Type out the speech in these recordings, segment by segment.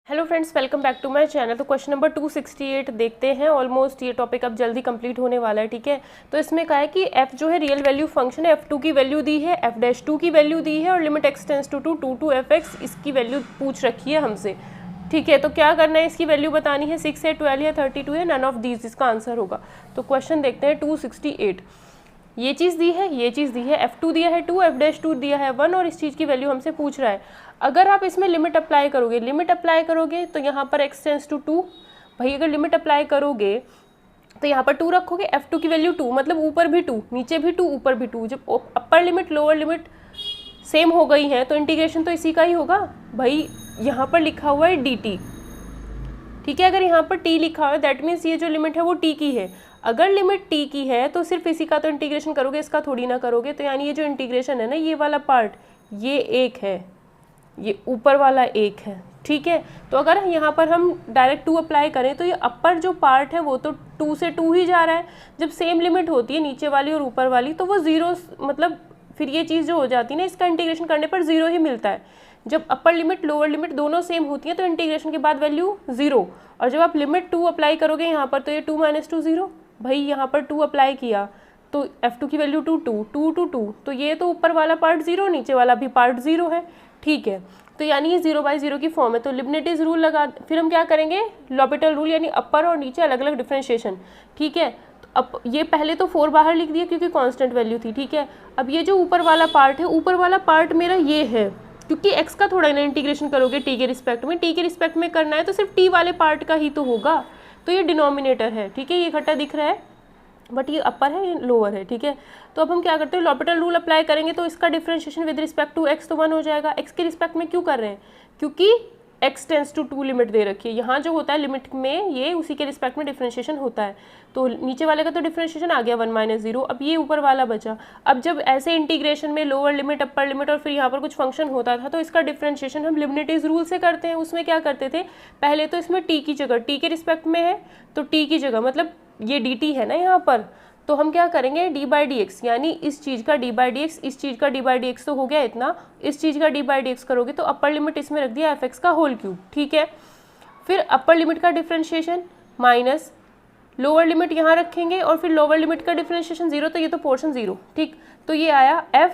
Hello friends, welcome back to my channel. तो question number 268 देखते हैं। ऑलमोस्ट ये टॉपिक अब जल्दी कंप्लीट होने वाला है, ठीक है। तो इसमें कहा है कि f जो है रियल वैल्यू फंक्शन है, f2 की वैल्यू दी है, f'2 की वैल्यू दी है और limit x tends to 2 to fx इसकी वैल्यू पूछ रखी है हमसे, ठीक है। तो क्या करना है, इसकी वैल्यू बतानी है, 6 है, 12 है, 32 है, नन ऑफ दीज इसका आंसर होगा। तो क्वेश्चन देखते हैं 268। ये चीज़ दी है, ये चीज़ दी है, f2 दिया है 2, f'2 दिया है 1 और इस चीज़ की वैल्यू हमसे पूछ रहा है। अगर आप इसमें लिमिट अप्लाई करोगे तो यहाँ पर x टेंस टू 2, भाई अगर लिमिट अप्लाई करोगे तो यहाँ पर 2 रखोगे, f2 की वैल्यू 2, मतलब ऊपर भी 2 नीचे भी 2 ऊपर भी 2। जब upper limit lower limit same हो गई है तो इंटीग्रेशन तो इसी का ही होगा। भाई यहाँ पर लिखा हुआ है dt, ठीक है। अगर यहाँ पर t लिखा हुआ है दैट मीन्स ये जो लिमिट है वो t की है। अगर लिमिट t की है तो सिर्फ इसी का तो इंटीग्रेशन करोगे, इसका थोड़ी ना करोगे। तो यानी ये जो इंटीग्रेशन है ना, ये वाला पार्ट ये एक है, ये ऊपर वाला एक है, ठीक है। तो अगर यहाँ पर हम डायरेक्ट 2 अप्लाई करें तो ये अपर जो पार्ट है वो तो 2 से 2 ही जा रहा है। जब सेम लिमिट होती है नीचे वाली और ऊपर वाली तो वो ज़ीरो, मतलब फिर ये चीज़ जो हो जाती है ना, इसका इंटीग्रेशन करने पर 0 ही मिलता है। जब अपर लिमिट लोअर लिमिट दोनों सेम होती हैं तो इंटीग्रेशन के बाद वैल्यू 0, और जब आप लिमिट 2 अप्लाई करोगे यहाँ पर तो ये 2 - 2 0। भाई यहाँ पर 2 अप्लाई किया तो f2 की वैल्यू 2 2 to 2, तो ये तो ऊपर वाला पार्ट 0, नीचे वाला भी पार्ट 0 है, ठीक है। तो यानी ये 0/0 की फॉर्म है। तो लिबनिटीज रूल लगा, फिर हम क्या करेंगे, लॉपिटल रूल, यानी अपर और नीचे अलग अलग डिफ्रेंशिएशन, ठीक है। तो अब ये पहले तो 4 बाहर लिख दिया क्योंकि कांस्टेंट वैल्यू थी, ठीक है। अब ये जो ऊपर वाला पार्ट है, ऊपर वाला पार्ट मेरा ये है, क्योंकि x का थोड़ा ना इंटीग्रेशन करोगे t के रिस्पेक्ट में, t के रिस्पेक्ट में करना है तो सिर्फ t वाले पार्ट का ही तो होगा। तो ये डिनोमिनेटर है, ठीक है। ये इकट्ठा दिख रहा है बट ये अपर है, ये लोअर है, ठीक है। तो अब हम क्या करते हैं, लॉपिटल रूल अप्लाई करेंगे तो इसका differentiation with respect to x तो 1 हो जाएगा। x के रिस्पेक्ट में क्यों कर रहे हैं, क्योंकि x टेंस टू 2 लिमिट दे रखी है। यहाँ जो होता है लिमिट में, ये उसी के रिस्पेक्ट में डिफरेंशिएशन होता है। तो नीचे वाले का तो डिफरेंशिएशन आ गया 1 - 0, अब ये ऊपर वाला बचा। अब जब ऐसे इंटीग्रेशन में लोअर लिमिट अपर लिमिट और फिर यहाँ पर कुछ फंक्शन होता था तो इसका डिफरेंशिएशन हम लिबनिटीज रूल से करते हैं। उसमें क्या करते थे, पहले तो इसमें t की जगह, t के रिस्पेक्ट में है तो t की जगह, मतलब ये dt है ना यहाँ पर, तो हम क्या करेंगे d/dx, यानी इस चीज़ का d/dx, इस चीज़ का d/dx तो हो गया इतना, इस चीज़ का d/dx करोगे तो अपर लिमिट इसमें रख दिया f(x) का होल क्यूब, ठीक है। फिर अपर लिमिट का डिफरेंशिएशन माइनस लोअर लिमिट यहाँ रखेंगे और फिर लोअर लिमिट का डिफरेंशिएशन 0, तो ये तो पोर्शन 0, ठीक। तो ये आया f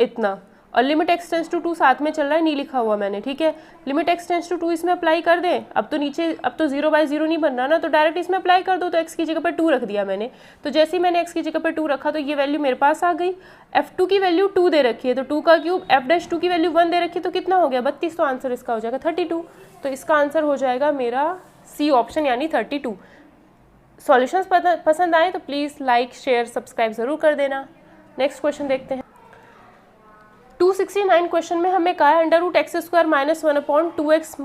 इतना, और लिमिट x टेंस टू 2 साथ में चल रहा है, नहीं लिखा हुआ मैंने, ठीक है। लिमिट x टेंस टू 2 इसमें अप्लाई कर दें। अब तो नीचे, अब तो 0/0 नहीं बन रहा ना, तो डायरेक्ट इसमें अप्लाई कर दो। तो x की जगह पर 2 रख दिया मैंने। तो जैसे ही मैंने x की जगह पर 2 रखा तो ये वैल्यू मेरे पास आ गई। f2 की वैल्यू 2 दे रखी है तो 2 का क्यूब, f'2 की वैल्यू 1 दे रखी है तो कितना हो गया 32, तो आंसर इसका हो जाएगा 32। तो इसका आंसर हो जाएगा मेरा सी ऑप्शन, यानी 32। सॉल्यूशंस पसंद आए तो प्लीज़ लाइक शेयर सब्सक्राइब ज़रूर कर देना। नेक्स्ट क्वेश्चन देखते हैं। 269 क्वेश्चन में हमें कहा है √x² - 1/2x -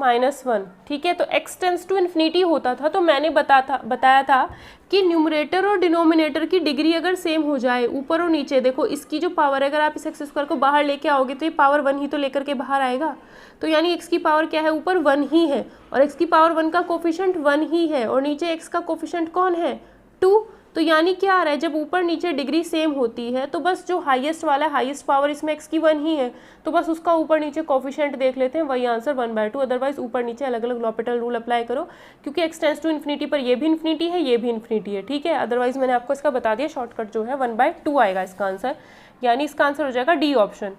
1, ठीक है। तो x टेंस टू इन्फिनिटी होता था तो मैंने बताया था कि न्यूमरेटर और डिनोमिनेटर की डिग्री अगर सेम हो जाए, ऊपर और नीचे, देखो इसकी जो पावर है, अगर आप इस x² को बाहर लेके आओगे तो ये पावर 1 ही तो लेकर के बाहर आएगा। तो यानी x की पावर क्या है, ऊपर 1 ही है, और x की पावर 1 का कोफिशिएंट 1 ही है, और नीचे x का कोफिशिएंट कौन है, 2। तो यानी क्या आ रहा है, जब ऊपर नीचे डिग्री सेम होती है तो बस जो हाईएस्ट वाला है, हाईएस्ट पावर इसमें x की 1 ही है, तो बस उसका ऊपर नीचे कोफिशिएंट देख लेते हैं, वही आंसर 1/2। अदरवाइज ऊपर नीचे अलग अलग लॉपिटल रूल अप्लाई करो, क्योंकि x टेंस टू इन्फिनिटी पर ये भी इन्फिनिटी है, ये भी इन्फिनिटी है, ठीक है। अदरवाइज मैंने आपको इसका बता दिया, शॉर्टकट जो है 1/2 आएगा इसका आंसर, यानी इसका आंसर हो जाएगा डी ऑप्शन।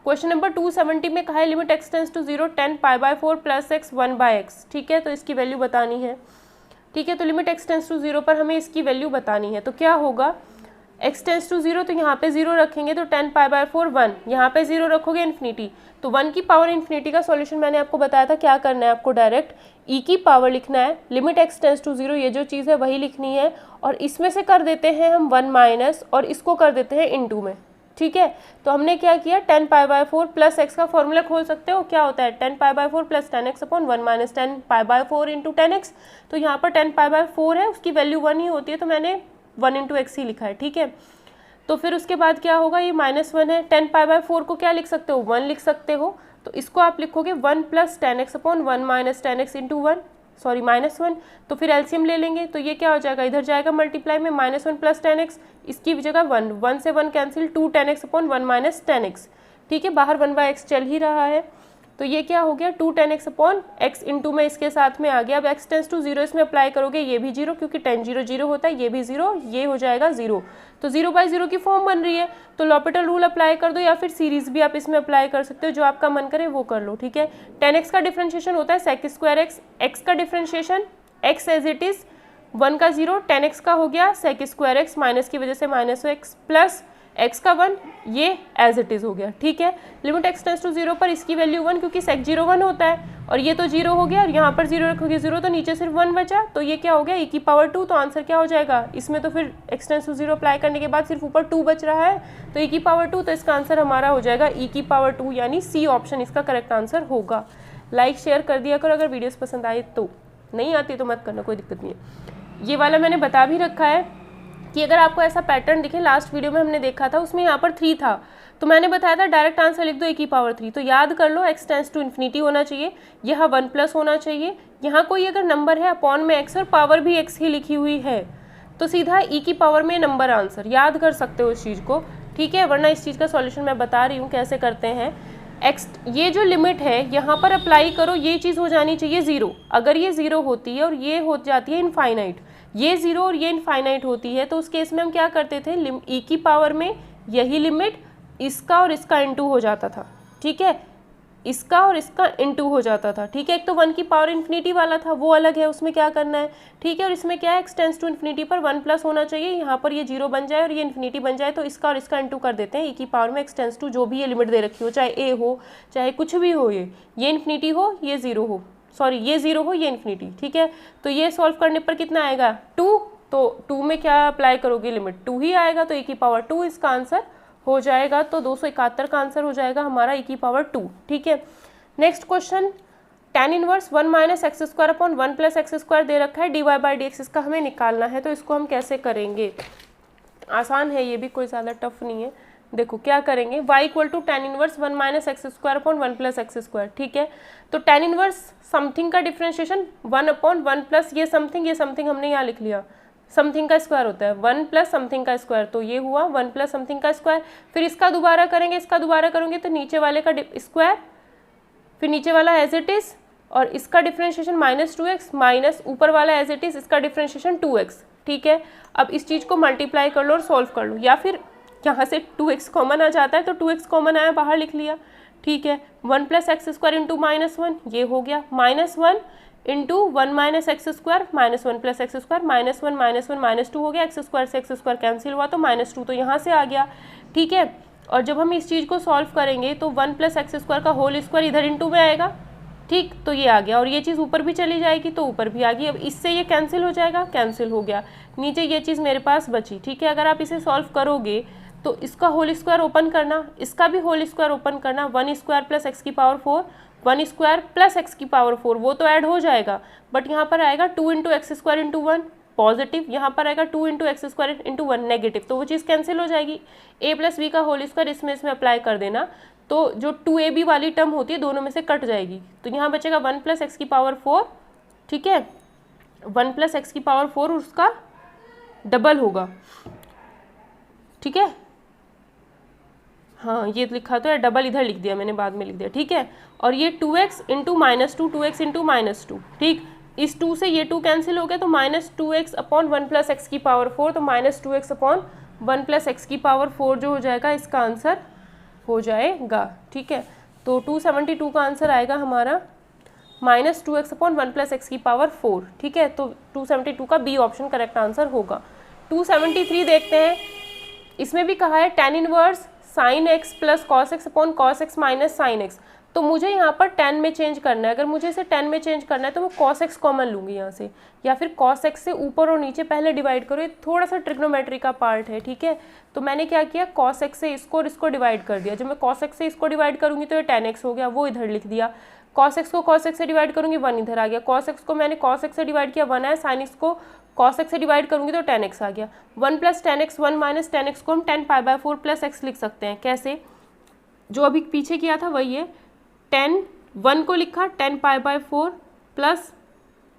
क्वेश्चन नंबर 270 में कहा है limit x tends to 0 10π/4 + x 1/x, ठीक है। तो इसकी वैल्यू बतानी है, ठीक है। तो लिमिट x टेंस टू 0 पर हमें इसकी वैल्यू बतानी है। तो क्या होगा, x टेंस टू 0, तो यहाँ पे 0 रखेंगे तो 10π/4 1, यहाँ पे 0 रखोगे इन्फिनिटी, तो 1 की पावर इन्फिनिटी का सॉल्यूशन मैंने आपको बताया था। क्या करना है आपको, डायरेक्ट e की पावर लिखना है, लिमिट x टेंस टू 0 ये जो चीज़ है वही लिखनी है, और इसमें से कर देते हैं हम 1 माइनस, और इसको कर देते हैं इनटू में, ठीक है। तो हमने क्या किया, 10π/4 + x का फॉर्मूला खोल सकते हो, क्या होता है 10π/4 + 10x/1 - 10π/4 × 10x। तो यहाँ पर 10π/4 है, उसकी वैल्यू 1 ही होती है, तो मैंने 1 × x ही लिखा है, ठीक है। तो फिर उसके बाद क्या होगा, ये -1 है, 10π/4 को क्या लिख सकते हो, 1 लिख सकते हो, तो इसको आप लिखोगे 1 + 10x/1 - 10x × 1, सॉरी -1। तो फिर एलसीएम ले लेंगे तो ये क्या हो जाएगा, इधर जाएगा मल्टीप्लाई में, -1 + 10x, इसकी जगह 1 से 1 कैंसिल, 2 10x/1 - 10x, ठीक है। बाहर 1/x चल ही रहा है, तो ये क्या हो गया 2 10x अपॉन x इंटू में इसके साथ में आ गया। अब x टेंस टू 0 इसमें अप्लाई करोगे, ये भी 0 क्योंकि 10 0 0 होता है, ये भी 0, ये हो जाएगा 0। तो 0/0 की फॉर्म बन रही है, तो लॉपिटल रूल अप्लाई कर दो या फिर सीरीज भी आप इसमें अप्लाई कर सकते हो, जो आपका मन करे वो कर लो, ठीक है। 10x का डिफ्रेंशिएशन होता है sec स्क्वायर x, x का differentiation x as it is 1 का 0, 10x का हो गया sec स्क्वायर x माइनस की वजह से माइनस x प्लस x का 1, ये एज इट इज हो गया, ठीक है। लिमिट x टेंस टू 0 पर इसकी वैल्यू 1 क्योंकि sec 0 1 होता है और ये तो 0 हो गया और यहाँ पर 0 रखोगे 0 तो नीचे सिर्फ 1 बचा, तो ये क्या हो गया e की पावर 2। तो आंसर क्या हो जाएगा, इसमें तो फिर x टेंस टू 0 अप्लाई करने के बाद सिर्फ ऊपर 2 बच रहा है, तो e की पावर 2, तो इसका आंसर हमारा हो जाएगा e की पावर 2 यानी सी ऑप्शन इसका करेक्ट आंसर होगा। लाइक शेयर कर दिया करो अगर वीडियोस पसंद आए तो, नहीं आती तो मत करना, कोई दिक्कत नहीं है। ये वाला मैंने बता भी रखा है कि अगर आपको ऐसा पैटर्न दिखे, लास्ट वीडियो में हमने देखा था उसमें यहाँ पर 3 था, तो मैंने बताया था डायरेक्ट आंसर लिख दो e की पावर 3, तो याद कर लो x टेंस टू इन्फिनिटी होना चाहिए, यहाँ 1 प्लस होना चाहिए, यहाँ कोई अगर नंबर है अपॉन में x और पावर भी x ही लिखी हुई है तो सीधा e की पावर में नंबर आंसर, याद कर सकते हो इस चीज़ को, ठीक है। वरना इस चीज़ का सॉल्यूशन मैं बता रही हूँ कैसे करते हैं। x ये जो लिमिट है यहाँ पर अप्लाई करो, ये चीज़ हो जानी चाहिए 0, अगर ये 0 होती है और ये हो जाती है इनफाइनाइट, ये 0 और ये इनफाइनाइट होती है, तो उस केस में हम क्या करते थे, e की पावर में यही लिमिट इसका और इसका इंटू हो जाता था, ठीक है, इसका और इसका इंटू हो जाता था, ठीक है। एक तो 1 की पावर इन्फिनिटी वाला था, वो अलग है, उसमें क्या करना है, ठीक है। और इसमें क्या है, x टेंस टू इन्फिनिटी पर 1 प्लस होना चाहिए, यहाँ पर ये 0 बन जाए और ये इन्फिनिटी बन जाए, तो इसका और इसका इंटू कर देते हैं e की पावर में x टेंस टू जो भी ये लिमिट दे रखी हो, चाहे a हो चाहे कुछ भी हो, ये इन्फिनिटी हो ये 0 हो, सॉरी ये 0 हो ये इन्फिनिटी, ठीक है। तो ये सॉल्व करने पर कितना आएगा 2, तो 2 में क्या अप्लाई करोगे, लिमिट 2 ही आएगा, तो e की पावर 2 इसका आंसर हो जाएगा। तो 271 का आंसर हो जाएगा हमारा e की पावर 2, ठीक है। Next question, tan inverse 1 minus x square upon 1 plus x square दे रखा है, dy/dx इसका हमें निकालना है, तो इसको हम कैसे करेंगे, आसान है ये भी, कोई ज़्यादा टफ नहीं है। देखो क्या करेंगे, y equal to tan inverse 1 minus x square upon 1 plus x square, ठीक है। तो tan इनवर्स समथिंग का डिफ्रेंशिएशन 1 अपॉन 1 प्लस ये समथिंग हमने यहाँ लिख लिया, समथिंग का स्क्वायर होता है 1 प्लस समथिंग का स्क्वायर, तो ये हुआ 1 प्लस समथिंग का स्क्वायर। फिर इसका दोबारा करेंगे, इसका दोबारा करोगे तो नीचे वाले का स्क्वायर, फिर नीचे वाला एज इट इज, और इसका डिफ्रेंशिएशन -2x माइनस ऊपर वाला एज इट इज, इसका डिफ्रेंशिएशन 2x, ठीक है। अब इस चीज़ को मल्टीप्लाई कर लो और सॉल्व कर लो, या फिर यहाँ से 2x कॉमन आ जाता है तो 2x कॉमन आया बाहर लिख लिया, ठीक है। 1 प्लस एक्स स्क्वायर इंटू -1 ये हो गया, -1 into 1 minus x square -1 plus x square, -1 -2 हो गया, एक्स स्क्वायर से एक्स स्क्वायर कैंसिल हुआ तो -2 तो यहाँ से आ गया, ठीक है। और जब हम इस चीज़ को सॉल्व करेंगे तो 1 प्लस एक्स स्क्वायर का होल स्क्वायर इधर इंटू में आएगा, ठीक, तो ये आ गया, और ये चीज़ ऊपर भी चली जाएगी तो ऊपर भी आ गई। अब इससे ये कैंसिल हो जाएगा, कैंसिल हो गया, नीचे ये चीज़ मेरे पास बची, ठीक है। अगर आप इसे सॉल्व करोगे तो इसका होल स्क्वायर ओपन करना, इसका भी होल स्क्वायर ओपन करना, 1 स्क्वायर प्लस एक्स की पावर 4, 1 स्क्वायर प्लस एक्स की पावर 4, वो तो ऐड हो जाएगा, बट यहाँ पर आएगा 2 into x square into 1 positive, यहाँ पर आएगा 2 into x square into 1 negative, तो वो चीज़ कैंसिल हो जाएगी। a प्लस बी का होल स्क्वायर इसमें अप्लाई कर देना, तो जो 2ab वाली टर्म होती है दोनों में से कट जाएगी, तो यहाँ बचेगा 1 प्लस एक्स की पावर 4, ठीक है, 1 प्लस एक्स की पावर 4 उसका डबल होगा, ठीक है। हाँ ये लिखा तो है, डबल इधर लिख दिया मैंने, बाद में लिख दिया, ठीक है। और ये 2x इंटू -2, 2x इंटू -2, ठीक, इस 2 से ये 2 कैंसिल हो गया, तो -2x अपॉन 1 प्लस एक्स की पावर 4, तो -2x अपॉन 1 प्लस एक्स की पावर 4 जो हो जाएगा इसका आंसर हो जाएगा, ठीक है। तो 272 का आंसर आएगा हमारा -2x अपॉन 1 प्लस एक्स की पावर 4, ठीक है। तो 272 का बी ऑप्शन करेक्ट आंसर होगा। 273 देखते हैं, इसमें भी कहा है tan inverse sin x plus cos x upon cos x minus sine x, तो मुझे यहाँ पर tan में चेंज करना है। अगर मुझे इसे tan में चेंज करना है तो मैं cos x कॉमन लूँगी यहाँ से, या फिर cos x से ऊपर और नीचे पहले डिवाइड करो, ये थोड़ा सा ट्रिग्नोमेट्री का पार्ट है, ठीक है। तो मैंने क्या किया, cos x से इसको और इसको डिवाइड कर दिया, जब मैं cos x से इसको डिवाइड करूँगी तो ये tan x हो गया, वो इधर लिख दिया। cos x को cos x से डिवाइड करूँगी 1 इधर आ गया, cos x को मैंने cos x से डिवाइड किया 1 है, sin x को cos x से डिवाइड करूँगी तो tan x आ गया। 1 plus tan x 1 minus tan x को हम tan π/4 प्लस x लिख सकते हैं, कैसे, जो अभी पीछे किया था वही है, tan 1 को लिखा tan π/4 plus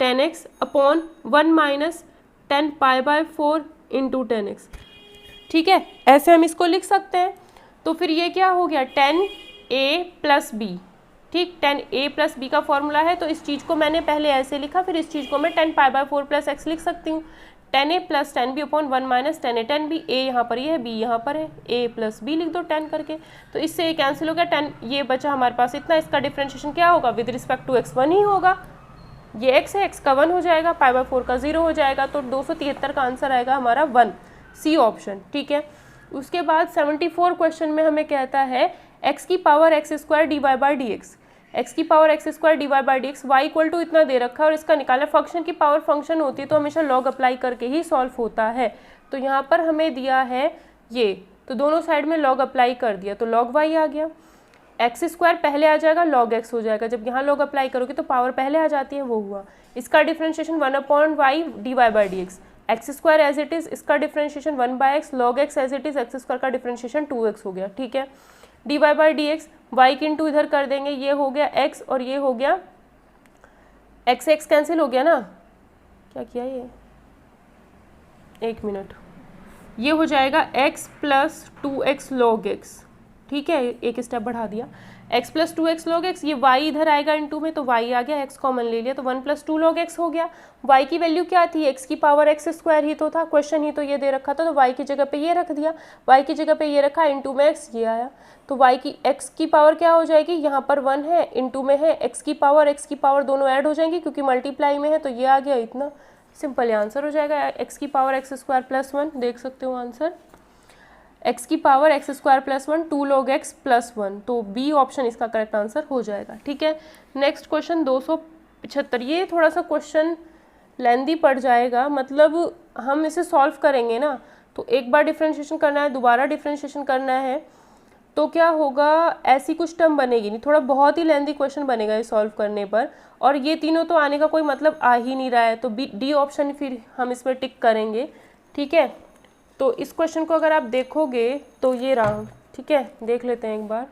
tan x upon 1 minus tan π/4 into tan x, ठीक है, ऐसे हम इसको लिख सकते हैं। तो फिर ये क्या हो गया, tan a प्लस b, ठीक। tan a प्लस बी का फॉर्मूला है, तो इस चीज़ को मैंने पहले ऐसे लिखा, फिर इस चीज़ को मैं tan pi by 4 plus x लिख सकती हूँ। tan a plus tan b upon 1 minus tan a। tan b a यहाँ पर ये है, b यहाँ पर है, a प्लस b लिख दो tan करके, तो इससे ये कैंसिल हो गया। tan ये बचा हमारे पास इतना, इसका डिफ्रेंशिएशन क्या होगा विद रिस्पेक्ट टू x 1 ही होगा। ये x है, x का 1 हो जाएगा, पाई बाय 4 का 0 हो जाएगा, तो 273 का आंसर आएगा हमारा 1, सी ऑप्शन। ठीक है। उसके बाद 74 क्वेश्चन में हमें कहता है x की power x square d y by d x, x की power x square d y by d x, y equal to इतना दे रखा है और इसका निकालना। फंक्शन की पावर फंक्शन होती है तो हमेशा लॉग अप्लाई करके ही सॉल्व होता है। तो यहाँ पर हमें दिया है ये, तो दोनों साइड में लॉग अप्लाई कर दिया, तो लॉग वाई आ गया। एक्स स्क्वायर पहले आ जाएगा, लॉग एक्स हो जाएगा, जब यहाँ लॉग अप्लाई करोगे तो पावर पहले आ जाती है, वो हुआ। इसका differentiation 1 upon y d y by d x, x square as it is, इसका differentiation 1 by x, log x as it is, x square का डिफ्रेंशिएशन 2x हो गया। ठीक है। D y by d x, y की into इधर कर देंगे, ये हो गया x और ये हो गया x, x कैंसिल हो गया ना, क्या किया ये, एक मिनट, ये हो जाएगा x plus 2x log x। ठीक है, एक स्टेप बढ़ा दिया, x plus 2x log x, ये y इधर आएगा इनटू में, तो y आ गया, x कॉमन ले लिया, तो 1 प्लस 2 लॉग x हो गया। y की वैल्यू क्या थी, x की पावर x स्क्वायर ही तो था, क्वेश्चन ही तो ये दे रखा था, तो y की जगह पे ये रख दिया, y की जगह पे ये रखा, इनटू में x ये आया, तो y की x की पावर क्या हो जाएगी, यहाँ पर 1 है, इनटू में है x की पावर दोनों ऐड हो जाएंगी क्योंकि मल्टीप्लाई में है, तो ये आ गया इतना, सिंपल आंसर हो जाएगा। x की पावर x स्क्वायर प्लस 1, देख सकते हो आंसर, x की power x square plus 1, 2 log x plus 1, तो बी ऑप्शन इसका करेक्ट आंसर हो जाएगा। ठीक है। नेक्स्ट क्वेश्चन 275, ये थोड़ा सा क्वेश्चन लेंदी पड़ जाएगा, मतलब हम इसे सॉल्व करेंगे ना, तो एक बार डिफ्रेंशिएशन करना है, दोबारा डिफ्रेंशिएशन करना है, तो क्या होगा, ऐसी कुछ टर्म बनेगी नहीं, थोड़ा बहुत ही लेंदी क्वेश्चन बनेगा ये सॉल्व करने पर, और ये तीनों तो आने का कोई मतलब आ ही नहीं रहा है, तो बी डी ऑप्शन फिर हम इसमें टिक करेंगे। ठीक है। तो इस क्वेश्चन को अगर आप देखोगे तो ये रहा। ठीक है, देख लेते हैं एक बार।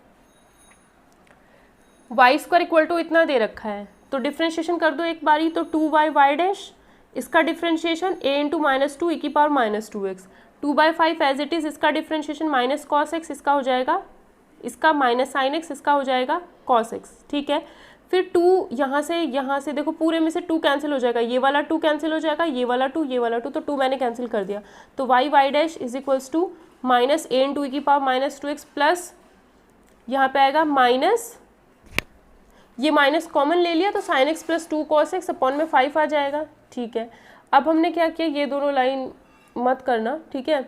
वाई स्क्वायर इक्वल टू इतना दे रखा है, तो डिफ्रेंशिएशन कर दो एक बारी, तो 2y वाई डैश, इसका differentiation a into minus 2 e की power minus 2x, 2/5 as it is, इसका डिफ्रेंशिएशन माइनस कॉस एक्स, इसका हो जाएगा, इसका माइनस साइन एक्स, इसका हो जाएगा कॉस एक्स। ठीक है। फिर 2 यहाँ से देखो पूरे में से 2 कैंसिल हो जाएगा, ये वाला 2 कैंसिल हो जाएगा, ये वाला 2, ये वाला 2, तो 2 मैंने कैंसिल कर दिया, तो y y dash is equals to minus a into e की पावर माइनस 2x प्लस यहाँ पे आएगा माइनस, ये माइनस कॉमन ले लिया, तो sine x plus 2 cos x upon में 5 आ जाएगा। ठीक है। अब हमने क्या किया, ये दोनों लाइन मत करना। ठीक है।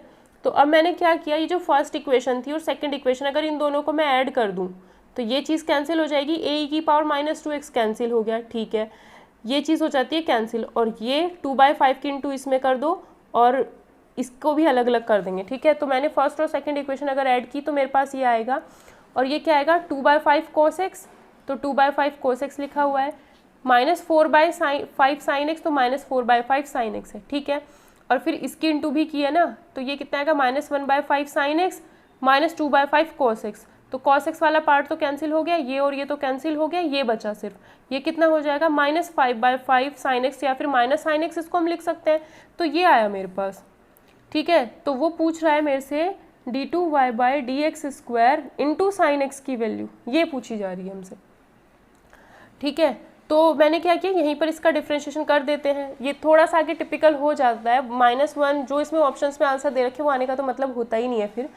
तो अब मैंने क्या किया, ये जो फर्स्ट इक्वेशन थी और सेकंड इक्वेशन, अगर इन दोनों को मैं ऐड कर दूं तो ये चीज़ कैंसिल हो जाएगी, a की पावर माइनस 2x कैंसिल हो गया। ठीक है, ये चीज़ हो जाती है कैंसिल, और ये 2/5 की इंटू इसमें कर दो और इसको भी अलग अलग कर देंगे। ठीक है। तो मैंने फर्स्ट और सेकंड इक्वेशन अगर ऐड की तो मेरे पास ये आएगा, और ये क्या आएगा 2/5 cos x, तो 2/5 cos x लिखा हुआ है, माइनस 4/5 sin x, तो माइनस 4/5 sin x है। ठीक है। और फिर इसकी इंटू भी किया ना, तो ये कितना आएगा minus 1/5 sin x minus 2/5 cos x, तो cos x वाला पार्ट तो कैंसिल हो गया, ये और ये तो कैंसिल हो गया, ये बचा सिर्फ, ये कितना हो जाएगा माइनस 5/5 sin x, या फिर माइनस साइन एक्स इसको हम लिख सकते हैं, तो ये आया मेरे पास। ठीक है। तो वो पूछ रहा है मेरे से d2y/dx² इंटू साइन एक्स की वैल्यू, ये पूछी जा रही है हमसे। ठीक है। तो मैंने क्या किया, यहीं पर इसका डिफ्रेंशिएशन कर देते हैं, ये थोड़ा सा आगे टिपिकल हो जाता है, -1 जो इसमें ऑप्शंस में आंसर दे रखे वो आने का तो मतलब होता ही नहीं है फिर।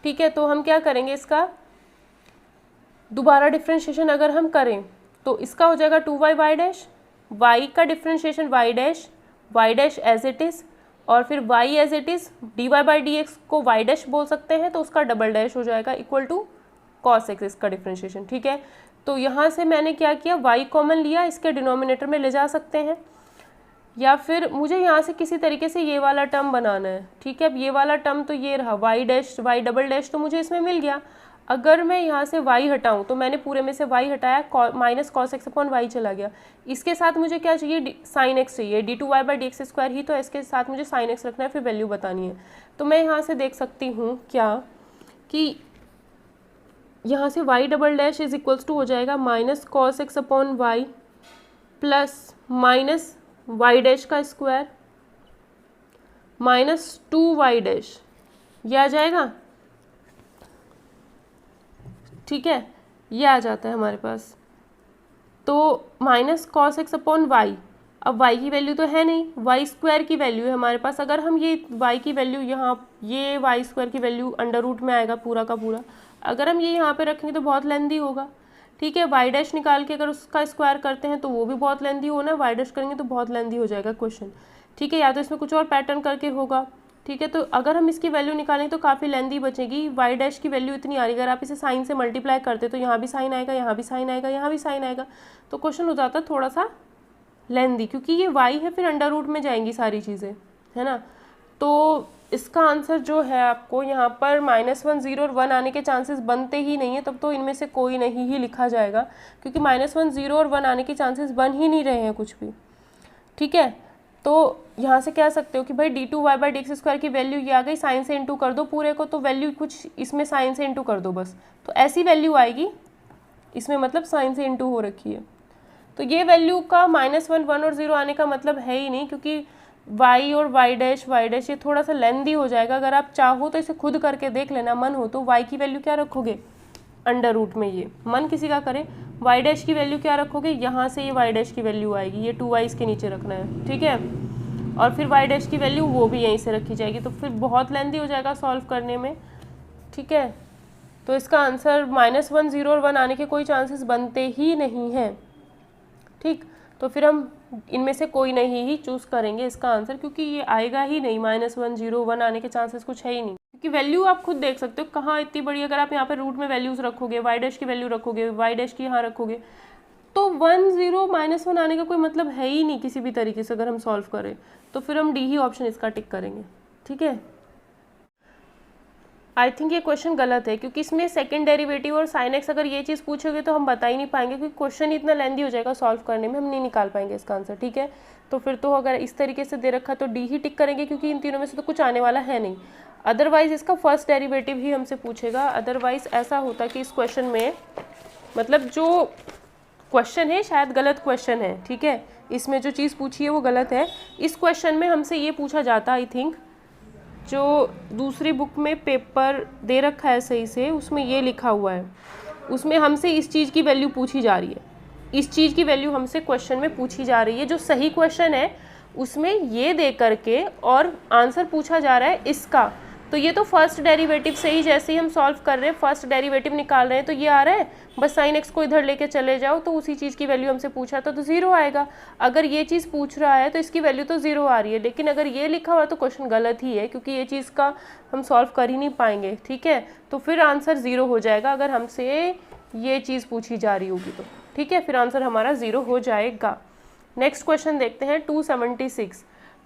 ठीक है। तो हम क्या करेंगे, इसका दोबारा डिफ्रेंशिएशन अगर हम करें तो इसका हो जाएगा 2y वाई डैश, y का differentiation y dash as it is, और फिर y as it is, dy/dx को y डैश बोल सकते हैं, तो उसका डबल डैश हो जाएगा इक्वल टू cos x, इसका डिफ्रेंशिएशन। ठीक है। तो यहाँ से मैंने क्या किया, y कॉमन लिया, इसके डिनोमिनेटर में ले जा सकते हैं, या फिर मुझे यहाँ से किसी तरीके से ये वाला टर्म बनाना है। ठीक है। अब ये वाला टर्म तो ये रहा, y dash y double dash तो मुझे इसमें मिल गया, अगर मैं यहाँ से y हटाऊँ तो मैंने पूरे में से y हटाया, minus cos x upon y चला गया, इसके साथ मुझे क्या चाहिए, साइन एक्स चाहिए, d2y/dx² ही तो, इसके साथ मुझे साइन एक्स रखना है, फिर वैल्यू बतानी है। तो मैं यहाँ से देख सकती हूँ क्या कि यहाँ से y double dash is equals to हो जाएगा minus cos x upon y plus minus y dash का स्क्वायर माइनस 2y डैश, ये आ जाएगा। ठीक है, ये आ जाता है हमारे पास, तो minus cos x upon y, अब y की वैल्यू तो है नहीं, वाई स्क्वायर की वैल्यू है हमारे पास। अगर हम ये y की वैल्यू यहाँ, ये वाई स्क्वायर की वैल्यू अंडर रूट में आएगा पूरा का पूरा, अगर हम ये यहाँ पे रखेंगे तो बहुत लेंदी होगा, ठीक है। वाई डैश निकाल के अगर उसका स्क्वायर करते हैं तो वो भी बहुत लेंदी होना, वाई डैश करेंगे तो बहुत लेंदी हो जाएगा क्वेश्चन, ठीक है। या तो इसमें कुछ और पैटर्न करके होगा, ठीक है। तो अगर हम इसकी वैल्यू निकालेंगे तो काफ़ी लेंदी बचेगी। वाई डैश की वैल्यू इतनी आ रही है, अगर आप इसे साइन से मल्टीप्लाई करते तो यहाँ भी साइन आएगा, यहाँ भी साइन आएगा, यहाँ भी साइन आएगा, तो क्वेश्चन हो जाता थोड़ा सा लेंदी, क्योंकि ये y है फिर अंडर रूट में जाएंगी सारी चीज़ें, है ना। तो इसका आंसर जो है आपको यहाँ पर -1, 0 और 1 आने के चांसेस बनते ही नहीं है, तब तो इनमें से कोई नहीं ही लिखा जाएगा, क्योंकि -1, 0 और 1 आने के चांसेस बन ही नहीं रहे हैं कुछ भी, ठीक है। तो यहाँ से कह सकते हो कि भाई d2y/dx² की वैल्यू ये आ गई, साइन से इंटू कर दो पूरे को, तो वैल्यू कुछ इसमें साइन से इंटू कर दो बस, तो ऐसी वैल्यू आएगी इसमें, मतलब साइन से इंटू हो रखी है। तो ये वैल्यू का -1, 1 और 0 आने का मतलब है ही नहीं, क्योंकि y और y डैश ये थोड़ा सा लेंदी हो जाएगा। अगर आप चाहो तो इसे खुद करके देख लेना, मन हो तो y की वैल्यू क्या रखोगे अंडर रूट में, ये मन किसी का करे। y डैश की वैल्यू क्या रखोगे, यहाँ से ये y डैश की वैल्यू आएगी, ये 2y इसके नीचे रखना है, ठीक है। और फिर y डैश की वैल्यू वो भी यहीं से रखी जाएगी, तो फिर बहुत लेंदी हो जाएगा सॉल्व करने में, ठीक है। तो इसका आंसर -1, 0 और 1 आने के कोई चांसेस बनते ही नहीं हैं, ठीक। तो फिर हम इनमें से कोई नहीं ही चूज़ करेंगे इसका आंसर, क्योंकि ये आएगा ही नहीं, -1, 0, 1 आने के चांसेस कुछ है ही नहीं, क्योंकि वैल्यू आप खुद देख सकते हो कहाँ इतनी बड़ी। अगर आप यहाँ पे रूट में वैल्यूज़ रखोगे, वाई डैश की वैल्यू रखोगे, वाई डैश की यहाँ रखोगे, तो 1, 0, -1 आने का कोई मतलब है ही नहीं किसी भी तरीके से। अगर हम सॉल्व करें तो फिर हम डी ही ऑप्शन इसका टिक करेंगे, ठीक है। आई थिंक ये क्वेश्चन गलत है, क्योंकि इसमें सेकंड डेरिवेटिव और साइन एक्स अगर ये चीज़ पूछोगे तो हम बता ही नहीं पाएंगे, क्योंकि क्वेश्चन इतना लेंदी हो जाएगा सॉल्व करने में, हम नहीं निकाल पाएंगे इसका आंसर, ठीक है। तो फिर तो अगर इस तरीके से दे रखा तो डी ही टिक करेंगे, क्योंकि इन तीनों में से तो कुछ आने वाला है नहीं। अदरवाइज इसका फर्स्ट डेरिवेटिव ही हमसे पूछेगा। अदरवाइज ऐसा होता कि इस क्वेश्चन में, मतलब जो क्वेश्चन है शायद गलत क्वेश्चन है, ठीक है, इसमें जो चीज़ पूछी है वो गलत है। इस क्वेश्चन में हमसे ये पूछा जाता, आई थिंक जो दूसरी बुक में पेपर दे रखा है सही से, उसमें ये लिखा हुआ है, उसमें हमसे इस चीज़ की वैल्यू पूछी जा रही है, इस चीज़ की वैल्यू हमसे क्वेश्चन में पूछी जा रही है। जो सही क्वेश्चन है उसमें ये दे करके और आंसर पूछा जा रहा है इसका। तो ये तो फर्स्ट डेरिवेटिव से ही, जैसे ही हम सॉल्व कर रहे हैं फर्स्ट डेरिवेटिव निकाल रहे हैं, तो ये आ रहा है बस साइन एक्स को इधर लेके चले जाओ, तो उसी चीज़ की वैल्यू हमसे पूछा था तो 0 आएगा। अगर ये चीज़ पूछ रहा है तो इसकी वैल्यू तो 0 आ रही है, लेकिन अगर ये लिखा हुआ है तो क्वेश्चन गलत ही है, क्योंकि ये चीज़ का हम सॉल्व कर ही नहीं पाएंगे, ठीक है। तो फिर आंसर 0 हो जाएगा अगर हमसे ये चीज़ पूछी जा रही होगी तो, ठीक है, फिर आंसर हमारा 0 हो जाएगा। नेक्स्ट क्वेश्चन देखते हैं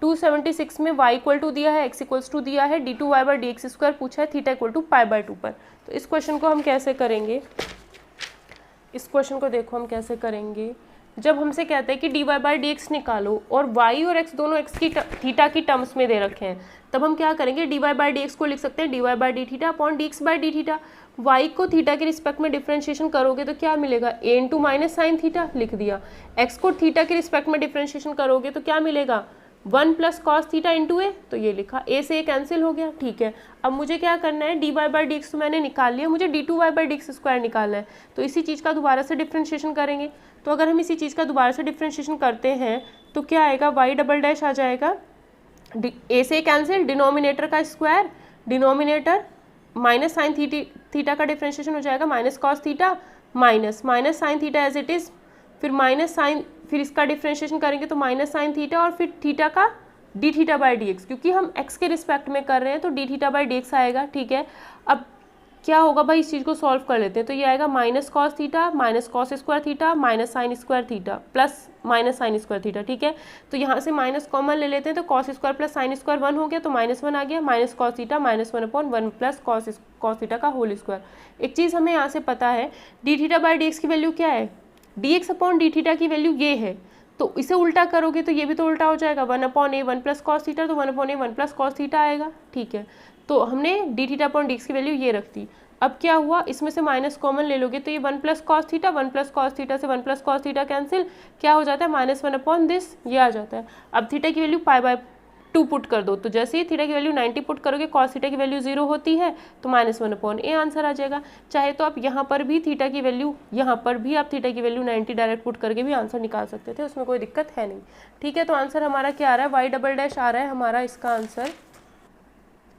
276 में y इक्वल टू दिया है, x इक्वल्स टू दिया है, d2y/dx² पूछा है, थीटा इक्वल टू π/2 पर। तो इस क्वेश्चन को हम कैसे करेंगे, इस क्वेश्चन को देखो हम कैसे करेंगे। जब हमसे कहते हैं कि dy/dx निकालो और y और x दोनों x की थीटा की टर्म्स में दे रखे हैं, तब हम क्या करेंगे, dy/dx को लिख सकते हैं dy/dθ अपॉन dx/dθ। y को थीटा के रिस्पेक्ट में डिफ्रेंशिएशन करोगे तो क्या मिलेगा, a into minus sine theta लिख दिया। x को थीटा के रिस्पेक्ट में डिफ्रेंशिएशन करोगे तो क्या मिलेगा, 1 प्लस कॉस थीटा इंटू ए, तो ये लिखा, a से a कैंसिल हो गया, ठीक है। अब मुझे क्या करना है, dy/dx तो मैंने निकाल लिया, मुझे d2y/dx² निकालना है, तो इसी चीज़ का दोबारा से डिफ्रेंशिएशन करेंगे। तो अगर हम इसी चीज़ का दोबारा से डिफ्रेंशिएशन करते हैं तो क्या आएगा, y डबल डैश आ जाएगा, a से कैंसिल, डिनोमिनेटर का square, denominator minus sine theta का डिफ्रेंशिएशन हो जाएगा, minus cos theta minus sine theta as it is, फिर माइनस साइन, फिर इसका डिफ्रेंशिएशन करेंगे तो माइनस साइन थीटा, और फिर थीटा का dθ/dx, क्योंकि हम x के रिस्पेक्ट में कर रहे हैं तो dθ/dx आएगा, ठीक है। अब क्या होगा भाई, इस चीज़ को सॉल्व कर लेते हैं। तो ये आएगा minus cos theta minus cos square theta minus sine square theta plus minus sine square theta, ठीक है। तो यहाँ से माइनस कॉमन ले लेते हैं, तो cos square plus sine square 1 हो गया, तो -1 आ गया, minus cos theta -1/1 plus cos theta का होल स्क्वायर। एक चीज़ हमें यहाँ से पता है, dθ/dx की वैल्यू क्या है, dx अपॉन dθ की वैल्यू ये है, तो इसे उल्टा करोगे तो ये भी तो उल्टा हो जाएगा, 1/a 1 प्लस कॉस थीटा, तो 1/a 1 प्लस कॉस थीटा आएगा, ठीक है। तो हमने dθ/dx की वैल्यू ये रख दी। अब क्या हुआ, इसमें से माइनस कॉमन ले लोगे तो ये 1 plus cos theta, 1 plus cos theta से 1 प्लस कॉस थीटा कैंसिल, क्या हो जाता है, -1 अपॉन दिस, ये आ जाता है। अब थीटा की वैल्यू π/2 2 पुट कर दो, तो जैसे ही थीटा की वैल्यू 90 पुट करोगे कॉस थीटा की वैल्यू 0 होती है, तो -1/a आंसर आ जाएगा। चाहे तो आप यहाँ पर भी थीटा की वैल्यू, यहाँ पर भी आप थीटा की वैल्यू 90 डायरेक्ट पुट करके भी आंसर निकाल सकते थे, उसमें कोई दिक्कत है नहीं। ठीक है, तो आंसर हमारा क्या आ रहा है, y डबल डैश आ रहा है हमारा इसका आंसर।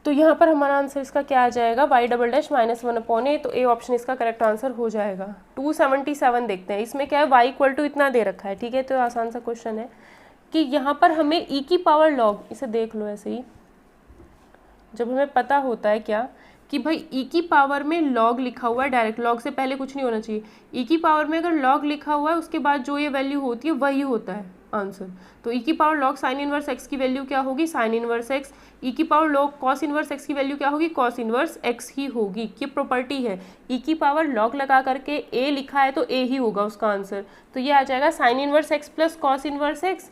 तो यहाँ पर हमारा आंसर इसका क्या आ जाएगा, y डबल डैश -1/a, तो ए ऑप्शन इसका करेक्ट आंसर हो जाएगा। 277 देखते हैं, इसमें क्या है y इक्वल टू इतना दे रखा है। ठीक है, तो आसान सा क्वेश्चन है कि यहाँ पर हमें e की पावर लॉग, इसे देख लो ऐसे ही, जब हमें पता होता है क्या कि भाई e की पावर में log लिखा हुआ है, डायरेक्ट log से पहले कुछ नहीं होना चाहिए, e की पावर में अगर log लिखा हुआ है उसके बाद जो ये वैल्यू होती है वही होता है आंसर। तो e की power log sine inverse x की वैल्यू क्या होगी, साइन इनवर्स x, e की power log cos inverse x की वैल्यू क्या होगी, कॉस इनवर्स x ही होगी। ये प्रॉपर्टी है, e की पावर log लगा करके a लिखा है तो a ही होगा उसका आंसर। तो ये आ जाएगा sine inverse x plus cos inverse x,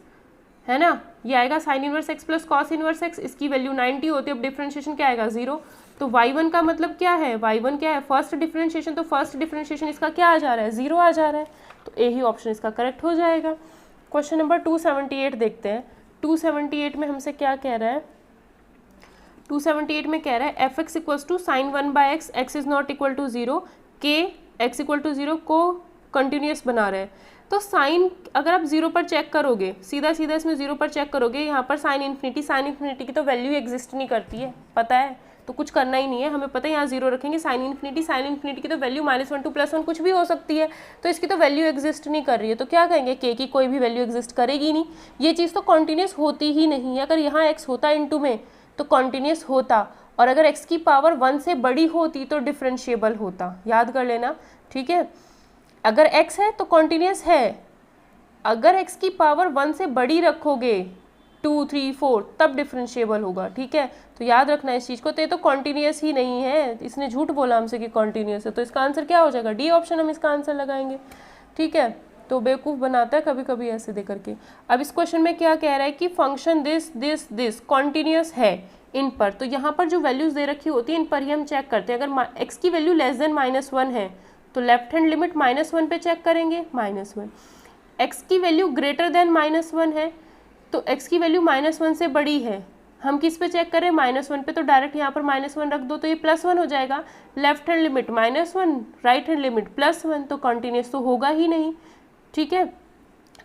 है ना, ये आएगा sine inverse x plus cos inverse x, इसकी वैल्यू 90 होती है। अब डिफरेंशिएशन क्या आएगा, 0। तो y1 का मतलब क्या है, y1 क्या है, फर्स्ट डिफरेंशिएशन, तो फर्स्ट डिफरेंशिएशन इसका क्या आ जा रहा है, 0 आ जा रहा है, तो ए ही ऑप्शन इसका करेक्ट हो जाएगा। क्वेश्चन नंबर 278 देखते हैं। 278 में हमसे क्या कह रहा है, 278 में कह रहा है f(x) equals to sine 1/x, x is not equal to 0, k x equal to 0 को कंटिन्यूस बना रहे हैं। तो साइन अगर आप 0 पर चेक करोगे, सीधा सीधा इसमें 0 पर चेक करोगे, यहाँ पर साइन इन्फिनिटी की तो वैल्यू एग्जिस्ट नहीं करती है, पता है, तो कुछ करना ही नहीं है, हमें पता है यहाँ 0 रखेंगे। साइन इन्फिनिटी की तो वैल्यू -1 to +1 कुछ भी हो सकती है, तो इसकी तो वैल्यू एग्जिस्ट नहीं कर रही है, तो क्या कहेंगे, के की कोई भी वैल्यू एग्जिस्ट करेगी नहीं, ये चीज़ तो कॉन्टिन्यूस होती ही नहीं है। अगर यहाँ x होता इनटू में तो कॉन्टिन्यूस होता, और अगर x की पावर 1 से बड़ी होती तो डिफरेंशिएबल होता, याद कर लेना। ठीक है, अगर x है तो कॉन्टिन्यूस है, अगर x की पावर 1 से बड़ी रखोगे 2, 3, 4 तब डिफरेंशिएबल होगा। ठीक है, तो याद रखना इस चीज़ को, तो ये तो कॉन्टिन्यूस ही नहीं है, इसने झूठ बोला हमसे कि कॉन्टिन्यूस है, तो इसका आंसर क्या हो जाएगा, डी ऑप्शन हम इसका आंसर लगाएंगे। ठीक है, तो बेवकूफ़ बनाता है कभी कभी ऐसे दे करके। अब इस क्वेश्चन में क्या कह रहा है कि फंक्शन दिस कॉन्टिन्यूस है इन पर, तो यहाँ पर जो वैल्यूज़ दे रखी होती है इन पर ही हम चेक करते हैं। अगर x की वैल्यू लेस देन -1 है तो लेफ्ट हैंड लिमिट -1 पे चेक करेंगे, -1। x की वैल्यू ग्रेटर देन -1 है तो x की वैल्यू -1 से बड़ी है, हम किस पे चेक करें, -1 पे, तो डायरेक्ट यहाँ पर -1 रख दो तो ये +1 हो जाएगा। Left hand limit -1, right hand limit +1, तो कॉन्टिन्यूस तो होगा ही नहीं। ठीक है,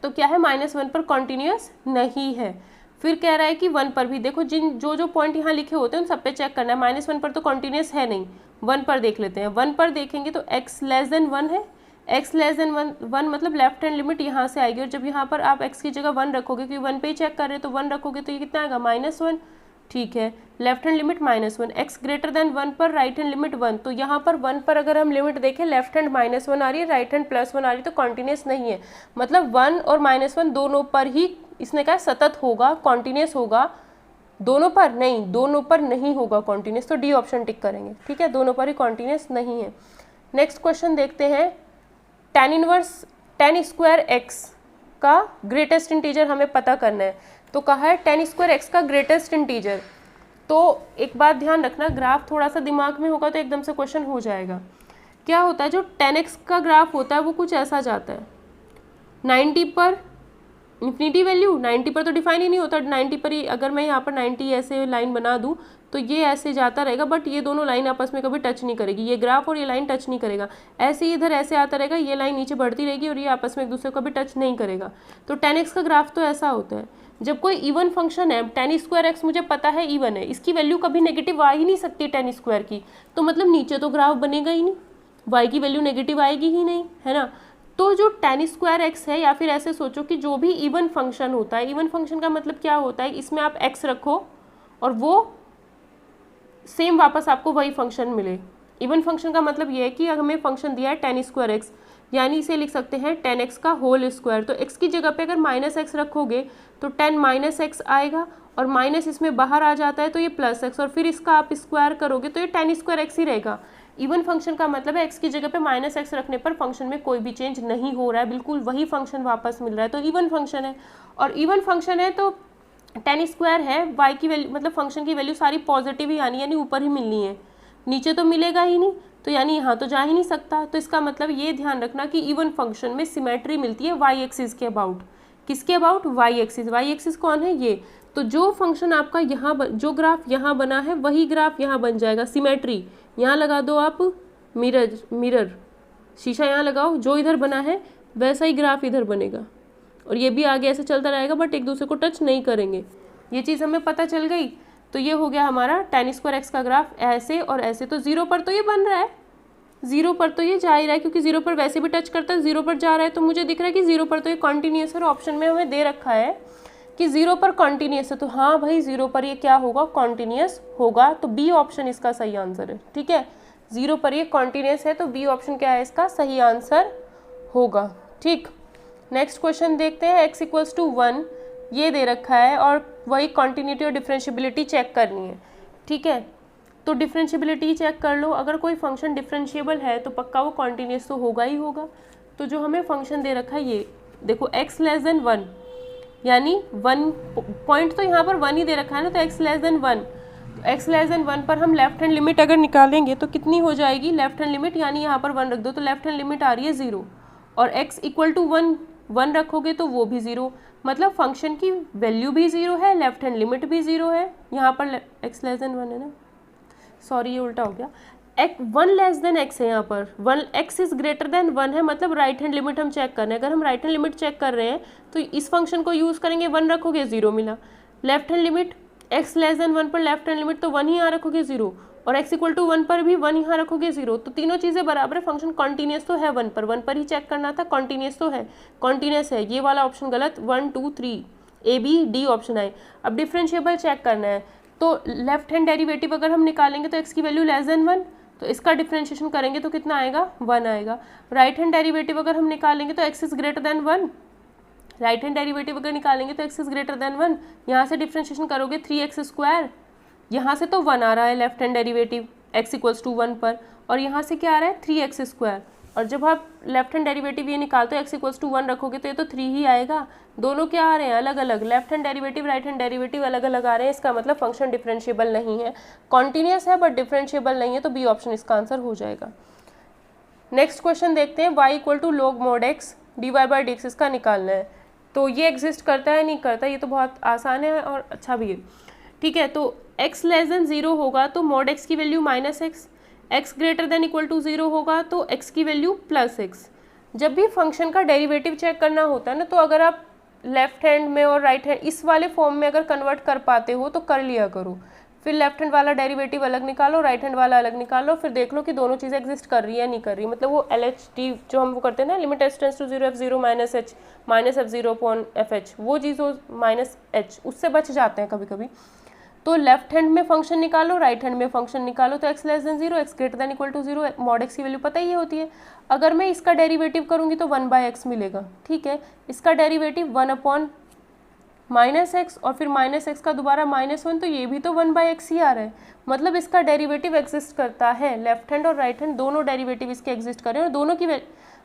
तो क्या है, -1 पर कॉन्टिन्यूस नहीं है। फिर कह रहा है कि 1 पर भी देखो, जो पॉइंट यहाँ लिखे होते हैं उन सब पे चेक करना है। -1 पर तो कॉन्टिन्यूस है नहीं, 1 पर देख लेते हैं। 1 पर देखेंगे तो x लेस देन 1 है, x लेस देन 1 मतलब लेफ्ट हैंड लिमिट यहाँ से आएगी, और जब यहाँ पर आप x की जगह 1 रखोगे, क्योंकि 1 पे ही चेक कर रहे हैं, तो 1 रखोगे तो ये कितना आएगा, -1। ठीक है, left hand limit -1, x greater then 1 पर राइट हैंड लिमिट 1, तो यहाँ पर 1 पर अगर हम लिमिट देखें, लेफ्ट हैंड -1 आ रही है, राइट हैंड +1 आ रही है, तो कॉन्टिन्यूस नहीं है। मतलब 1 और -1 दोनों पर ही इसने कहा सतत होगा, कॉन्टिन्यूस होगा, दोनों पर नहीं, दोनों पर नहीं होगा कॉन्टिन्यूस, तो डी ऑप्शन टिक करेंगे। ठीक है, दोनों पर ही कॉन्टिन्यूस नहीं है। नेक्स्ट क्वेश्चन देखते हैं, tan स्क्वायर x का ग्रेटेस्ट इंटीजर हमें पता करना है। तो कहा है tan स्क्वायर x का ग्रेटेस्ट इंटीजर, तो एक बात ध्यान रखना, ग्राफ थोड़ा सा दिमाग में होगा तो एकदम से क्वेश्चन हो जाएगा। क्या होता है, जो tan x का ग्राफ होता है वो कुछ ऐसा जाता है, 90 पर इन्फिनिटी वैल्यू, 90 पर तो डिफाइन ही नहीं होता, 90 पर ही अगर मैं यहाँ पर 90 ऐसे लाइन बना दूँ तो ये ऐसे जाता रहेगा, बट ये दोनों लाइन आपस में कभी टच नहीं करेगी, ये ग्राफ और ये लाइन टच नहीं करेगा। ऐसे ही इधर ऐसे आता रहेगा, ये लाइन नीचे बढ़ती रहेगी और ये आपस में एक दूसरे को कभी टच नहीं करेगा। तो tan x का ग्राफ तो ऐसा होता है। जब कोई इवन फंक्शन है, tan स्क्वायर x मुझे पता है इवन है, इसकी वैल्यू कभी नेगेटिव आ ही नहीं सकती tan स्क्वायर की, तो मतलब नीचे तो ग्राफ बनेगा ही नहीं, y की वैल्यू नेगेटिव आएगी ही नहीं, है ना। तो जो tan स्क्वायर x है, या फिर ऐसे सोचो कि जो भी इवन फंक्शन होता है, इवन फंक्शन का मतलब क्या होता है, इसमें आप x रखो और वो सेम वापस आपको वही फंक्शन मिले। इवन फंक्शन का मतलब ये है कि हमें फंक्शन दिया है tan स्क्वायर x, यानी इसे लिख सकते हैं tan x का होल स्क्वायर। तो x की जगह पे अगर -x रखोगे तो tan -x आएगा, और माइनस इसमें बाहर आ जाता है तो ये +x, और फिर इसका आप स्क्वायर करोगे तो ये tan स्क्वायर x ही रहेगा। इवन फंक्शन का मतलब है x की जगह पे -x रखने पर फंक्शन में कोई भी चेंज नहीं हो रहा है, बिल्कुल वही फंक्शन वापस मिल रहा है, तो इवन फंक्शन है। और इवन फंक्शन है तो tan स्क्वायर है, y की वैल्यू मतलब फंक्शन की वैल्यू सारी पॉजिटिव ही आनी, यानी ऊपर ही मिलनी है, नीचे तो मिलेगा ही नहीं, तो यानी यहाँ तो जा ही नहीं सकता। तो इसका मतलब ये ध्यान रखना कि इवन फंक्शन में सिमेट्री मिलती है y एक्सिस के अबाउट। किसके about, y axis. y axis कौन है, ये। तो जो फंक्शन आपका यहाँ जो ग्राफ यहाँ बना है वही ग्राफ यहाँ बन जाएगा। सिमेट्री यहाँ लगा दो आप, मिरर शीशा यहाँ लगाओ, जो इधर बना है वैसा ही ग्राफ इधर बनेगा, और ये भी आगे ऐसे चलता रहेगा, बट एक दूसरे को टच नहीं करेंगे। ये चीज़ हमें पता चल गई। तो ये हो गया हमारा tan स्क्वायर एक्स का ग्राफ, ऐसे और ऐसे। तो 0 पर तो ये बन रहा है, 0 पर तो ये जा ही रहा है, क्योंकि 0 पर वैसे भी टच करता है, 0 पर जा रहा है, तो मुझे दिख रहा है कि 0 पर तो ये कॉन्टीन्यूस है। और ऑप्शन में हमें दे रखा है कि 0 पर कॉन्टीन्यूस है, तो हाँ भाई 0 पर ये क्या होगा, कॉन्टीन्यूस होगा। तो बी ऑप्शन इसका सही आंसर है। ठीक है, 0 पर ये कॉन्टीन्यूस है, तो बी ऑप्शन क्या है इसका सही आंसर होगा। ठीक, नेक्स्ट क्वेश्चन देखते हैं। x इक्वल्स टू 1 ये दे रखा है, और वही कॉन्टीन्यूटी और डिफरेंशियबिलिटी चेक करनी है। ठीक है, तो डिफरेंशियबिलिटी चेक कर लो। अगर कोई फंक्शन डिफरेंशिएबल है तो पक्का वो कॉन्टीन्यूस तो होगा ही होगा। तो जो हमें फंक्शन दे रखा है ये देखो, x लेस देन 1, यानी 1 पॉइंट तो यहाँ पर 1 ही दे रखा है ना, तो x less then 1, x less then 1 पर हम लेफ्ट हैंड लिमिट अगर निकालेंगे तो कितनी हो जाएगी, लेफ्ट हैंड लिमिट, यानी यहाँ पर 1 रख दो तो लेफ्ट हैंड लिमिट आ रही है 0, और x इक्वल टू 1 रखोगे तो वो भी 0, मतलब फंक्शन की वैल्यू भी 0 है, लेफ्ट हैंड लिमिट भी 0 है। यहाँ पर x लेस देन 1 है ना, सॉरी ये उल्टा हो गया, 1 लेस देन x है यहाँ पर, 1 x इज ग्रेटर देन 1 है, मतलब राइट हैंड लिमिट हम चेक कर रहे हैं। अगर हम राइट हैंड लिमिट चेक कर रहे हैं तो इस फंक्शन को यूज़ करेंगे, 1 रखोगे 0 मिला। Left hand limit x less then 1 पर लेफ्ट हैंड लिमिट तो 1 ही यहाँ रखोगे 0, और x इक्वल टू 1 पर भी 1 यहाँ रखोगे 0, तो तीनों चीज़ें बराबर है। फंक्शन कॉन्टीन्यूस तो है 1 पर ही चेक करना था, कॉन्टीन्यूस तो है, कॉन्टीन्यूस है। ये वाला ऑप्शन गलत, 1 2 3 ए बी डी ऑप्शन आए। अब डिफरेंशिएबल चेक करना है, तो लेफ्ट हैंड डेरिवेटिव अगर हम निकालेंगे तो x की वैल्यू लेस देन 1, तो इसका डिफरेंशिएशन करेंगे तो कितना आएगा, 1 आएगा। राइट हैंड डेरिवेटिव अगर हम निकालेंगे तो x is greater than 1, right hand derivative अगर निकालेंगे तो x इज ग्रेटर देन 1, यहाँ से डिफरेंशिएशन करोगे 3x स्क्वायर, यहाँ से तो 1 आ रहा है left hand derivative x equals to 1 पर, और यहाँ से क्या आ रहा है 3x स्क्वायर, और जब आप लेफ्ट हैंड डेरिवेटिव ये निकालते हो x इक्वल्स टू 1 रखोगे तो ये तो 3 ही आएगा। दोनों क्या आ रहे हैं, अलग अलग, left hand derivative right hand derivative अलग अलग आ रहे हैं, इसका मतलब फंक्शन डिफरेंशिएबल नहीं है, कॉन्टीन्यूस है बट डिफरेंशिएबल नहीं है, तो बी ऑप्शन इसका आंसर हो जाएगा। नेक्स्ट क्वेश्चन देखते हैं, y equal to log mod x dy/dx इसका निकालना है। तो ये एग्जिस्ट करता है नहीं करता, ये तो बहुत आसान है और अच्छा भी है। ठीक है, तो x लेस देन 0 होगा तो mod x की value -x, x greater than equal to 0 होगा तो x की वैल्यू +x। जब भी फंक्शन का डेरिवेटिव चेक करना होता है ना, तो अगर आप लेफ्ट हैंड में और राइट हैंड इस वाले फॉर्म में अगर कन्वर्ट कर पाते हो तो कर लिया करो, फिर लेफ्ट हैंड वाला डेरिवेटिव अलग निकालो, राइट हैंड वाला अलग निकालो, फिर देख लो कि दोनों चीज़ें एग्जिस्ट कर रही है नहीं कर रही। मतलब वो LHD जो हम वो करते हैं ना, limit h tends to 0 f0 -h -f0 upon fh, वो चीज़ -h उससे बच जाते हैं कभी कभी। तो लेफ्ट हैंड में फंक्शन निकालो, राइट हैंड में फंक्शन निकालो, तो x less than 0, x greater than equal to 0, mod x की वैल्यू पता ही होती है। अगर मैं इसका डेरिवेटिव करूँगी तो 1/x मिलेगा। ठीक है, इसका डेरिवेटिव 1 अपॉन -x और फिर -x का दोबारा -1, तो ये भी तो 1/x ही आ रहा है, मतलब इसका डेरिवेटिव एग्जिस्ट करता है। लेफ्ट हैंड और राइट हैंड दोनों डेरिवेटिव इसके एग्जिस्ट कर रहे हैं, और दोनों की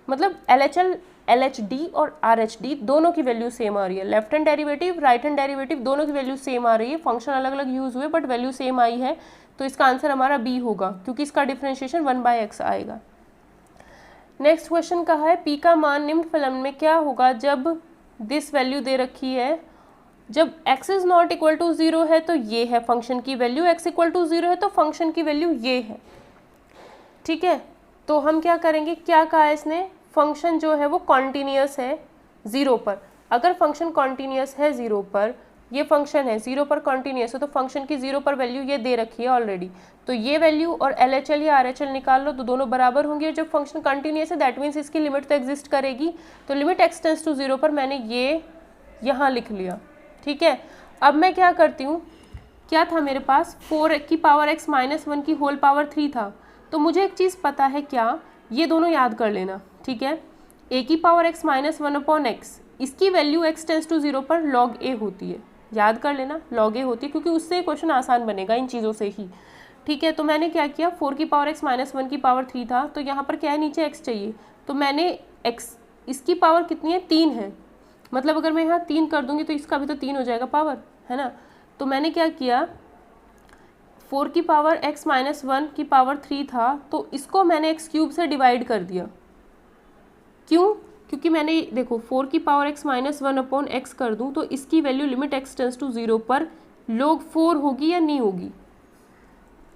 मतलब LHL LHD और RHD दोनों की वैल्यू सेम आ रही है। Left hand derivative right hand derivative दोनों की वैल्यू सेम आ रही है, फंक्शन अलग अलग यूज़ हुए बट वैल्यू सेम आई है, तो इसका आंसर हमारा बी होगा, क्योंकि इसका डिफरेंशिएशन 1/x आएगा। नेक्स्ट क्वेश्चन कहा है, पी का मान निम्न फलन में क्या होगा जब दिस वैल्यू दे रखी है, जब x is not equal to 0 है तो ये है फंक्शन की वैल्यू, x इक्वल टू 0 है तो फंक्शन की वैल्यू ये है। ठीक है, तो हम क्या करेंगे, क्या कहा है इसने, फंक्शन जो है वो कॉन्टीन्यूस है 0 पर। अगर फंक्शन कॉन्टीन्यूस है 0 पर, ये फंक्शन है 0 पर कॉन्टीन्यूस है, तो फंक्शन की 0 पर वैल्यू ये दे रखी है ऑलरेडी, तो ये वैल्यू और LHL या RHL निकाल लो तो दोनों बराबर होंगे। जब फंक्शन कॉन्टीन्यूस है दैट मीन्स इसकी लिमिट तो एग्जिस्ट करेगी, तो लिमिट x टेंड्स टू 0 पर मैंने ये यहाँ लिख लिया। ठीक है, अब मैं क्या करती हूँ, क्या था मेरे पास 4 की पावर x -1 की होल पावर 3 था, तो मुझे एक चीज़ पता है, क्या, ये दोनों याद कर लेना। ठीक है, a की पावर x -1 अपॉन x, इसकी वैल्यू x टेंड्स टू 0 पर log a होती है, याद कर लेना log a होती है, क्योंकि उससे क्वेश्चन आसान बनेगा इन चीज़ों से ही। ठीक है, तो मैंने क्या किया, 4 की पावर x -1 की पावर 3 था, तो यहाँ पर क्या है, नीचे x चाहिए, तो मैंने x, इसकी पावर कितनी है, 3 है, मतलब अगर मैं यहाँ 3 कर दूंगी तो इसका भी तो 3 हो जाएगा पावर, है ना। तो मैंने क्या किया, 4 की पावर x -1 की पावर 3 था, तो इसको मैंने x³ से डिवाइड कर दिया। क्यों, क्योंकि मैंने देखो 4 की पावर x माइनस 1/x कर दूं तो इसकी value limit x tends to 0 पर log 4 होगी या नहीं होगी?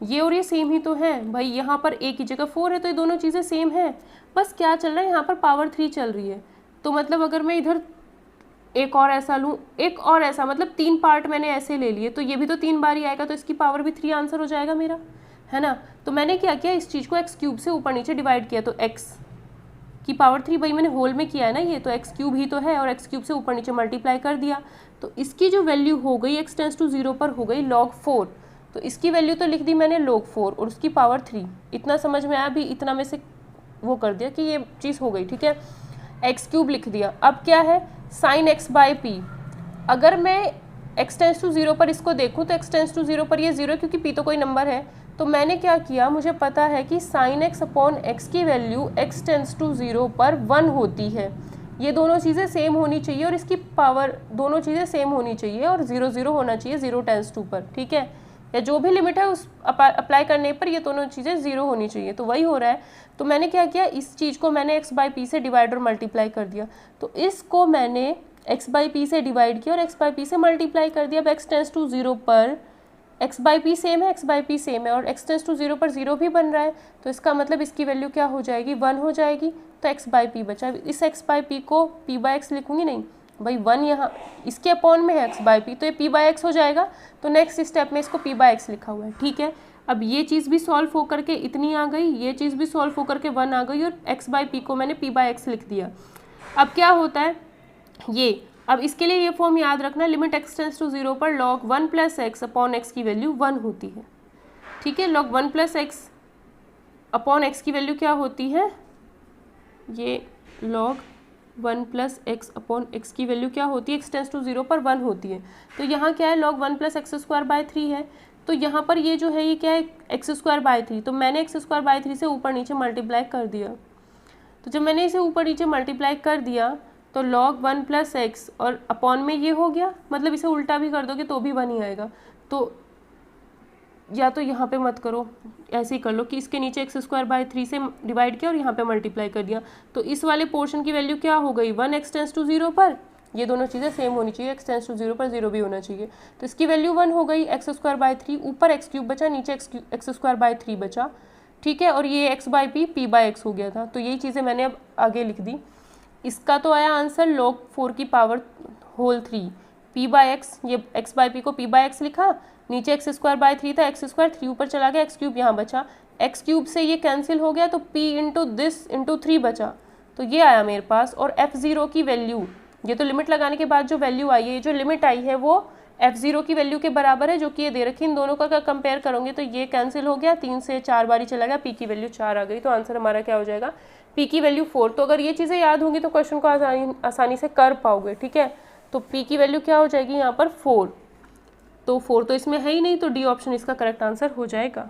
ये और ये सेम ही तो है भाई, यहाँ पर a की जगह 4 है तो ये दोनों चीज़ें सेम है। बस क्या चल रहा है, यहाँ पर पावर 3 चल रही है। तो मतलब अगर मैं इधर एक और ऐसा लूँ, एक और ऐसा, मतलब 3 पार्ट मैंने ऐसे ले लिए तो ये भी तो 3 बार ही आएगा, तो इसकी पावर भी 3 आंसर हो जाएगा मेरा, है ना। तो मैंने क्या किया, इस चीज़ को एक्स क्यूब से ऊपर नीचे डिवाइड किया, तो एक्स की पावर 3 भाई मैंने होल में किया है ना, ये तो एक्स क्यूब ही तो है, और एक्स क्यूब से ऊपर नीचे मल्टीप्लाई कर दिया। तो इसकी जो वैल्यू हो गई एक्स टेंस टू 0 पर हो गई log 4। तो इसकी वैल्यू तो लिख दी मैंने log 4 और उसकी पावर 3। इतना समझ में आया? भी इतना में से वो कर दिया कि ये चीज़ हो गई, ठीक है। एक्स क्यूब लिख दिया। अब क्या है, साइन एक्स बाई पी। अगर मैं एक्स टेंस टू 0 पर इसको देखूँ तो एक्स टेंस टू 0 पर ये 0 क्योंकि पी तो कोई नंबर है। तो मैंने क्या किया, मुझे पता है कि साइन एक्स अपॉन एक्स की वैल्यू एक्स टेंस टू 0 पर 1 होती है। ये दोनों चीज़ें सेम होनी चाहिए और इसकी पावर दोनों चीज़ें सेम होनी चाहिए और 0 0 होना चाहिए 0 टेंस टू पर, ठीक है। या जो भी लिमिट है उस अप्लाई करने पर ये दोनों चीज़ें 0 होनी चाहिए, तो वही हो रहा है। तो मैंने क्या किया, इस चीज़ को मैंने x बाई पी से डिवाइड और मल्टीप्लाई कर दिया। तो इसको मैंने x बाई पी से डिवाइड किया और x बाई पी से मल्टीप्लाई कर दिया। अब x टेंस टू 0 पर x बाई पी सेम है, x बाई पी सेम है और x टेंस टू 0 पर 0 भी बन रहा है। तो इसका मतलब इसकी वैल्यू क्या हो जाएगी, 1 हो जाएगी। तो x बाई पी बचा। इस x बाई पी को p बाई एक्स लिखूंगी नहीं भाई, 1 यहाँ इसके अपॉन में है x बाई पी, तो ये p बाई एक्स हो जाएगा। तो नेक्स्ट स्टेप में इसको p बाई एक्स लिखा हुआ है, ठीक है। अब ये चीज़ भी सॉल्व होकर के इतनी आ गई, ये चीज़ भी सॉल्व होकर के 1 आ गई और x बाई पी को मैंने p बाई एक्स लिख दिया। अब क्या होता है ये, अब इसके लिए ये फॉर्म याद रखना, लिमिट x टेंस टू 0 पर log 1 plus x upon x की वैल्यू 1 होती है, ठीक है। log 1 plus x upon x की वैल्यू क्या होती है, ये log 1 plus x upon x की वैल्यू क्या होती है, एक्स टेंस टू 0 पर 1 होती है। तो यहाँ क्या है, log 1 plus x square by 3 है। तो यहाँ पर ये जो है ये क्या है, एक्स स्क्वायर बाय 3। तो मैंने एक्स स्क्वायर बाय 3 से ऊपर नीचे मल्टीप्लाई कर दिया। तो जब मैंने इसे ऊपर नीचे मल्टीप्लाई कर दिया तो log 1 प्लस एक्स और अपॉन में ये हो गया, मतलब इसे उल्टा भी कर दोगे तो भी 1 ही आएगा। तो या तो यहाँ पे मत करो, ऐसे ही कर लो कि इसके नीचे एक्स स्क्वायर बाय 3 से डिवाइड किया और यहाँ पे मल्टीप्लाई कर दिया। तो इस वाले पोर्शन की वैल्यू क्या हो गई, 1 एक्स टेंस टू 0 पर, ये दोनों चीज़ें सेम होनी चाहिए, एक्स टेंस टू 0 पर 0 भी होना चाहिए। तो इसकी वैल्यू 1 हो गई, एक्स स्क्वायर बाय 3, ऊपर एक्स क्यूब बचा, नीचे एक्स स्क्वायर बाय 3 बचा, ठीक है। और ये x by P by x हो गया था। तो यही चीज़ें मैंने अब आगे लिख दी। इसका तो आया आंसर log 4 की power whole 3 p by x, ये x बाई पी को p बाई एक्स लिखा, नीचे एक्स स्क्वायर बाय 3 था, एक्स स्क्वायर 3 ऊपर चला गया, एक्स क्यूब यहाँ बचा, एक्स क्यूब से ये कैंसिल हो गया तो p इंटू दिस इंटू 3 बचा। तो ये आया मेरे पास। और f0 की वैल्यू, ये तो लिमिट लगाने के बाद जो वैल्यू आई है, ये जो लिमिट आई है वो f0 की वैल्यू के बराबर है, जो कि ये दे रखी। इन दोनों का कंपेयर करोगे तो ये कैंसिल हो गया, 3 से 4 बारी चला गया, p की वैल्यू 4 आ गई। तो आंसर हमारा क्या हो जाएगा, p की वैल्यू 4। तो अगर ये चीज़ें याद होंगी तो क्वेश्चन को आसानी से कर पाओगे, ठीक है। तो p की वैल्यू क्या हो जाएगी यहाँ पर 4। तो 4 तो इसमें है ही नहीं, तो डी ऑप्शन इसका करेक्ट आंसर हो जाएगा।